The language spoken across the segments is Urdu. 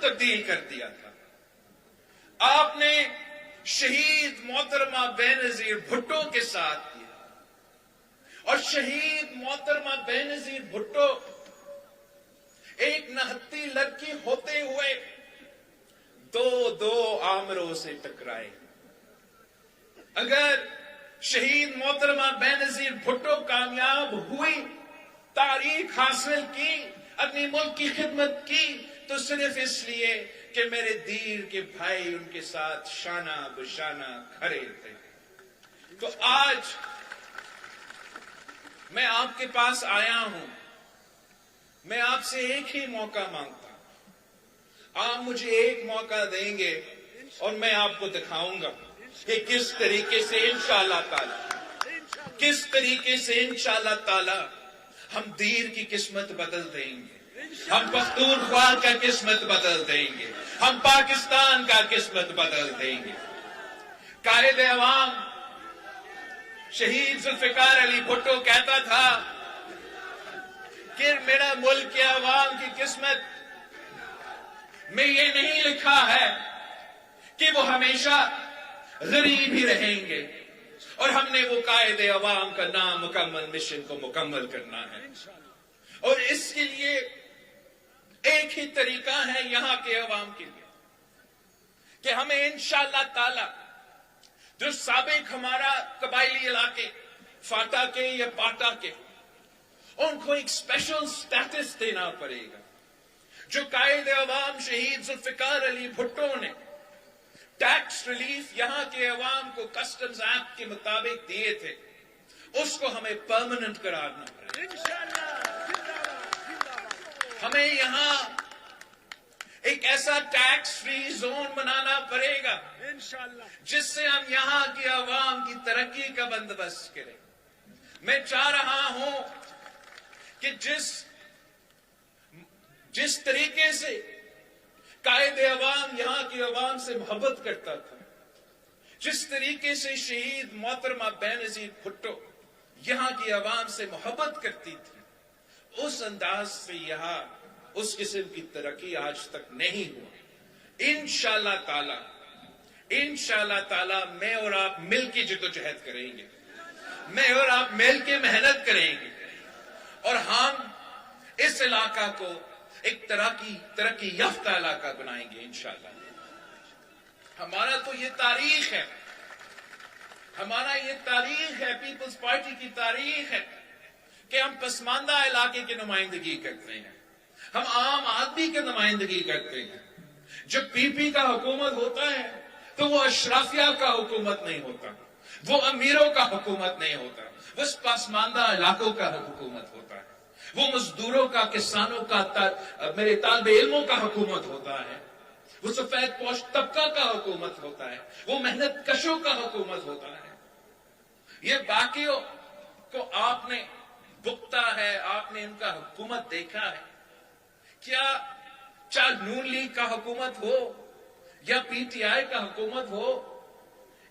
تبدیل کر دیا تھا. آپ نے شہید محترمہ بینظیر بھٹو کے ساتھ کیا اور شہید محترمہ بینظیر بھٹو ایک نہتی لڑکی ہوتے ہوئے دو آمروں سے ٹکرائے. اگر شہید محترمہ بینظیر بھٹو کامیاب ہوئی، تاریخ حاصل کی، اپنی ملک کی خدمت کی، تو صرف اس لیے کہ میرے دیر کے بھائی ان کے ساتھ شانہ بشانہ کھڑے تھے. تو آج میں آپ کے پاس آیا ہوں، میں آپ سے ایک ہی موقع مانگتا ہوں. آپ مجھے ایک موقع دیں گے اور میں آپ کو دکھاؤں گا کہ کس طریقے سے انشاءاللہ تعالی ہم دیر کی قسمت بدل دیں گے، ہم پختونخوا کا قسمت بدل دیں گے، ہم پاکستان کا قسمت بدل دیں گے. قائد عوام شہید ذوالفقار علی بھٹو کہتا تھا کہ میرا ملک کے عوام کی قسمت میں یہ نہیں لکھا ہے کہ وہ ہمیشہ غریب ہی رہیں گے، اور ہم نے وہ قائد عوام کا نامکمل مشن کو مکمل کرنا ہے. اور اس کے لیے ایک ہی طریقہ ہے یہاں کے عوام کے لیے کہ ہمیں انشاءاللہ تعالی جو سابق ہمارا قبائلی علاقے فاٹا کے یا پاٹا کے، ان کو ایک اسپیشل سٹیٹس دینا پڑے گا. جو قائد عوام شہید ذوالفقار علی بھٹو نے ٹیکس ریلیف یہاں کے عوام کو کسٹمز ایکٹ کے مطابق دیے تھے، اس کو ہمیں پرماننٹ قرارنا پڑے گا. ہمیں یہاں ایک ایسا ٹیکس فری زون بنانا پڑے گا جس سے ہم یہاں کی عوام کی ترقی کا بندوبست کریں. میں چاہ رہا ہوں کہ جس طریقے سے قائد عوام یہاں کی عوام سے محبت کرتا تھا، جس طریقے سے شہید محترمہ بینظیر بھٹو یہاں کی عوام سے محبت کرتی تھی، اس انداز سے یہاں اس قسم کی ترقی آج تک نہیں ہوا. انشاءاللہ تعالی میں اور آپ مل کے جدوجہد کریں گے، میں اور آپ مل کے محنت کریں گے، اور ہم اس علاقہ کو ایک ترقی یافتہ علاقہ بنائیں گے انشاءاللہ. ہمارا تو یہ تاریخ ہے، پیپلز پارٹی کی تاریخ ہے کہ ہم پسماندہ علاقے کی نمائندگی کرتے ہیں، ہم عام آدمی کی نمائندگی کرتے ہیں. جب پی پی کا حکومت ہوتا ہے تو وہ اشرافیہ کا حکومت نہیں ہوتا، وہ امیروں کا حکومت نہیں ہوتا، وہ پسماندہ علاقوں کا حکومت ہوتا ہے، وہ مزدوروں کا، کسانوں کا، میرے طالب علموں کا حکومت ہوتا ہے، وہ سفید پوش طبقہ کا حکومت ہوتا ہے، وہ محنت کشوں کا حکومت ہوتا ہے. یہ باقیوں کو آپ نے بکتا ہے، آپ نے ان کا حکومت دیکھا ہے. کیا چاہے نون لیگ کا حکومت ہو یا پی ٹی آئی کا حکومت ہو،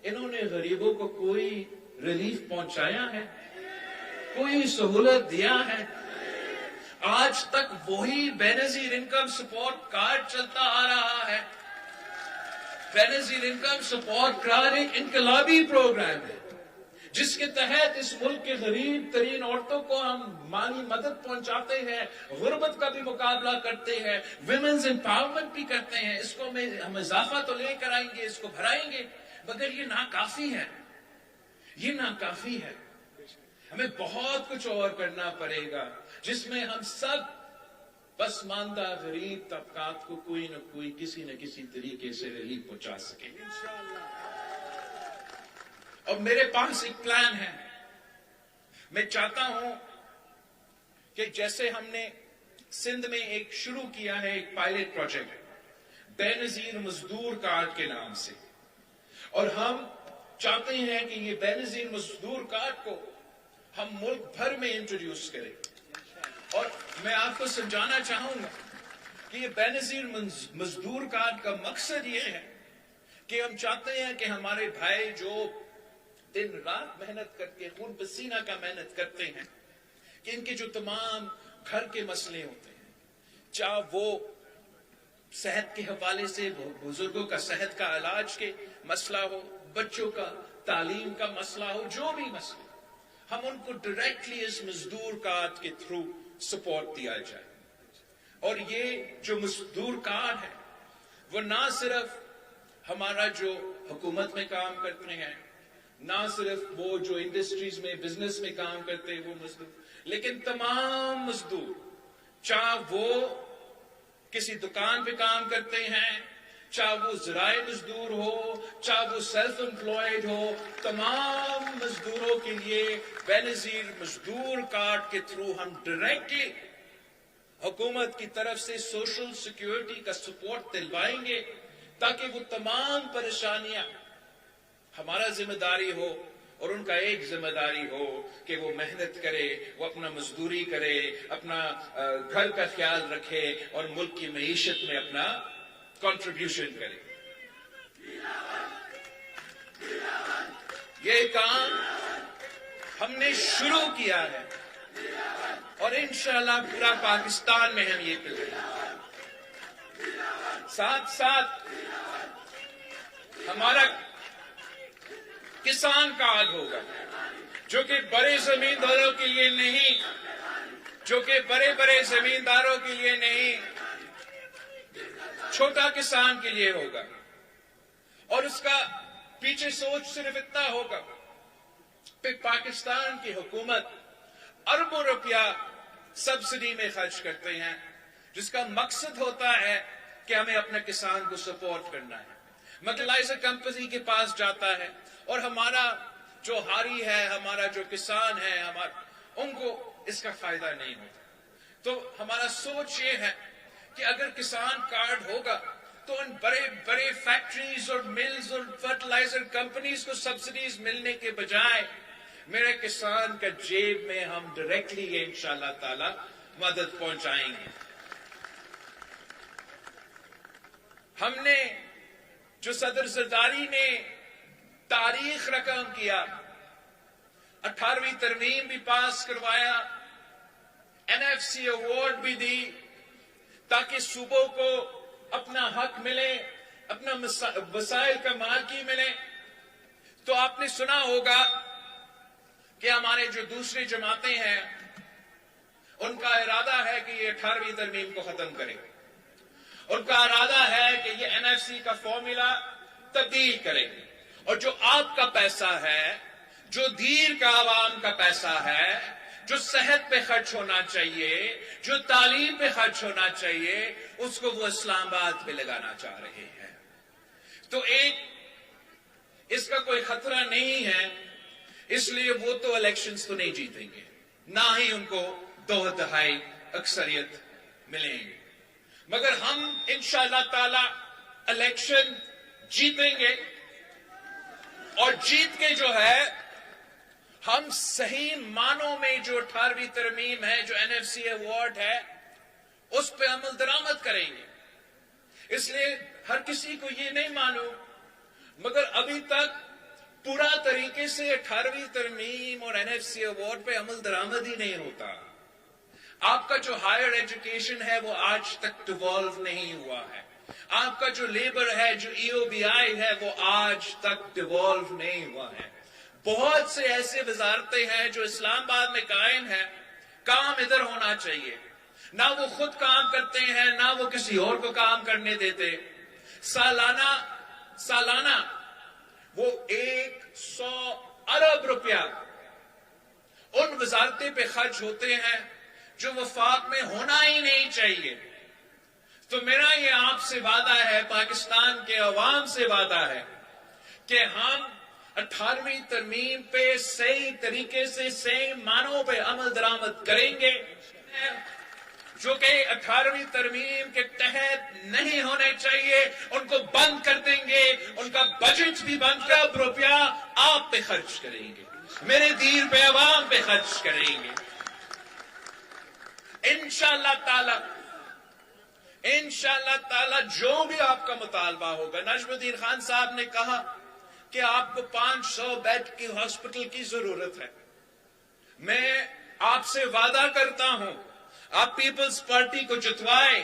انہوں نے غریبوں کو کوئی ریلیف پہنچایا ہے، کوئی سہولت دیا ہے؟ آج تک وہی بینظیر انکم سپورٹ کارڈ چلتا آ رہا ہے. بینظیر انکم سپورٹ کارڈ ایک انقلابی پروگرام ہے جس کے تحت اس ملک کے غریب ترین عورتوں کو ہم مالی مدد پہنچاتے ہیں، غربت کا بھی مقابلہ کرتے ہیں، ویمنز امپاورمنٹ بھی کرتے ہیں. اس کو ہم اضافہ تو لے کر آئیں گے، اس کو بڑھائیں گے، مگر یہ ناکافی ہے. ہمیں بہت کچھ اور کرنا پڑے گا جس میں ہم سب پسماندہ غریب طبقات کو کوئی نہ کوئی کسی نہ کسی طریقے سے ریلیف پہنچا سکیں. اور میرے پاس ایک پلان ہے. میں چاہتا ہوں کہ جیسے ہم نے سندھ میں ایک شروع کیا ہے، ایک پائلٹ پروجیکٹ بینظیر مزدور کارڈ کے نام سے، اور ہم چاہتے ہیں کہ یہ بینظیر مزدور کارڈ کو ہم ملک بھر میں انٹروڈیوس کریں. اور میں آپ کو سمجھانا چاہوں گا کہ یہ بینظیر مزدور کارڈ کا مقصد یہ ہے کہ ہم چاہتے ہیں کہ ہمارے بھائی جو دن رات محنت کر کے خون پسینہ کا محنت کرتے ہیں، کہ ان کے جو تمام گھر کے مسئلے ہوتے ہیں، چاہے وہ صحت کے حوالے سے بزرگوں کا صحت کا علاج کے مسئلہ ہو، بچوں کا تعلیم کا مسئلہ ہو، جو بھی مسئلہ، ہم ان کو ڈائریکٹلی اس مزدور کارڈ کے تھرو سپورٹ دیا جائے. اور یہ جو مزدور کارڈ ہے وہ نہ صرف ہمارا جو حکومت میں کام کرتے ہیں، نہ صرف وہ جو انڈسٹریز میں بزنس میں کام کرتے ہیں وہ مزدور، لیکن تمام مزدور، چاہے وہ کسی دکان پہ کام کرتے ہیں، چاہے وہ زراعی مزدور ہو، چاہے وہ سیلف امپلائڈ ہو، تمام مزدوروں کے لیے بینظیر مزدور کارڈ کے تھرو ہم ڈائریکٹلی حکومت کی طرف سے سوشل سیکیورٹی کا سپورٹ دلوائیں گے، تاکہ وہ تمام پریشانیاں ہمارا ذمہ داری ہو اور ان کا ایک ذمہ داری ہو کہ وہ محنت کرے، وہ اپنا مزدوری کرے، اپنا گھر کا خیال رکھے اور ملک کی معیشت میں اپنا کنٹریبیوشن کرے. یہ کام ہم نے شروع کیا ہے اور انشاءاللہ پورا پاکستان میں ہم یہ کریں گے. ساتھ ساتھ ہمارا کسان کارڈ ہوگا، جو کہ بڑے زمینداروں کے لیے نہیں، جو کہ بڑے زمینداروں کے لیے نہیں، چھوٹا کسان کے لیے ہوگا. اور اس کا پیچھے سوچ صرف اتنا ہوگا کہ پاکستان کی حکومت اربوں روپیہ سبسڈی میں خرچ کرتے ہیں، جس کا مقصد ہوتا ہے کہ ہمیں اپنے کسان کو سپورٹ کرنا ہے. فرٹیلائزر کمپنی کے پاس جاتا ہے اور ہمارا جو ہاری ہے، ہمارا جو کسان ہے، ان کو اس کا فائدہ نہیں ہوتا. تو ہمارا سوچ یہ ہے کہ اگر کسان کارڈ ہوگا تو ان بڑے فیکٹریز اور ملز اور فرٹیلائزر کمپنیز کو سبسڈیز ملنے کے بجائے میرے کسان کا جیب میں ہم ڈائریکٹلی یہ انشاءاللہ تعالی مدد پہنچائیں گے. ہم نے جو صدر زرداری نے تاریخ رقم کیا، 18ویں ترمیم بھی پاس کروایا، NFC ایوارڈ بھی دی، تاکہ صوبوں کو اپنا حق ملے، اپنا وسائل کا مالکی ملے. تو آپ نے سنا ہوگا کہ ہمارے جو دوسری جماعتیں ہیں ان کا ارادہ ہے کہ یہ 18ویں ترمیم کو ختم کریں. ان کا ارادہ ہے کہ یہ NFC کا فارمولا تبدیل کریں، اور جو آپ کا پیسہ ہے، جو دیر کا عوام کا پیسہ ہے، جو صحت پہ خرچ ہونا چاہیے، جو تعلیم پہ خرچ ہونا چاہیے، اس کو وہ اسلام آباد پہ لگانا چاہ رہے ہیں. تو اس کا کوئی خطرہ نہیں ہے، اس لیے وہ تو الیکشنز تو نہیں جیتیں گے، نہ ہی ان کو 2/3 اکثریت ملیں گے. مگر ہم انشاءاللہ تعالی الیکشن جیتیں گے، اور جیت کے جو ہے ہم صحیح معنوں میں جو 18ویں ترمیم ہے، جو NFC ایوارڈ ہے، اس پہ عمل درآمد کریں گے. اس لیے ہر کسی کو یہ نہیں معلوم، مگر ابھی تک پورا طریقے سے 18ویں ترمیم اور NFC ایوارڈ پہ عمل درآمد ہی نہیں ہوتا. آپ کا جو ہائر ایجوکیشن ہے وہ آج تک ڈیوالو نہیں ہوا ہے. آپ کا جو لیبر ہے، جو EOBI ہے، وہ آج تک ڈیوالو نہیں ہوا ہے. بہت سے ایسے وزارتیں ہیں جو اسلام آباد میں قائم ہیں، کام ادھر ہونا چاہیے، نہ وہ خود کام کرتے ہیں، نہ وہ کسی اور کو کام کرنے دیتے. سالانہ وہ 100 ارب روپیہ ان وزارتیں پہ خرچ ہوتے ہیں جو وفاق میں ہونا ہی نہیں چاہیے. تو میرا یہ آپ سے وعدہ ہے، پاکستان کے عوام سے وعدہ ہے کہ ہم 18ویں ترمیم پہ صحیح طریقے سے صحیح معنوں پہ عمل درآمد کریں گے. جو کہ 18ویں ترمیم کے تحت نہیں ہونے چاہیے ان کو بند کر دیں گے. ان کا بجٹ بھی بند کر روپیہ آپ پہ خرچ کریں گے، میرے دیر پہ عوام پہ خرچ کریں گے انشاءاللہ تعالی جو بھی آپ کا مطالبہ ہوگا. نجم الدین خان صاحب نے کہا کہ آپ کو 500 بیڈ کی ہاسپٹل کی ضرورت ہے. میں آپ سے وعدہ کرتا ہوں، آپ پیپلز پارٹی کو جتوائیں،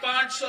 500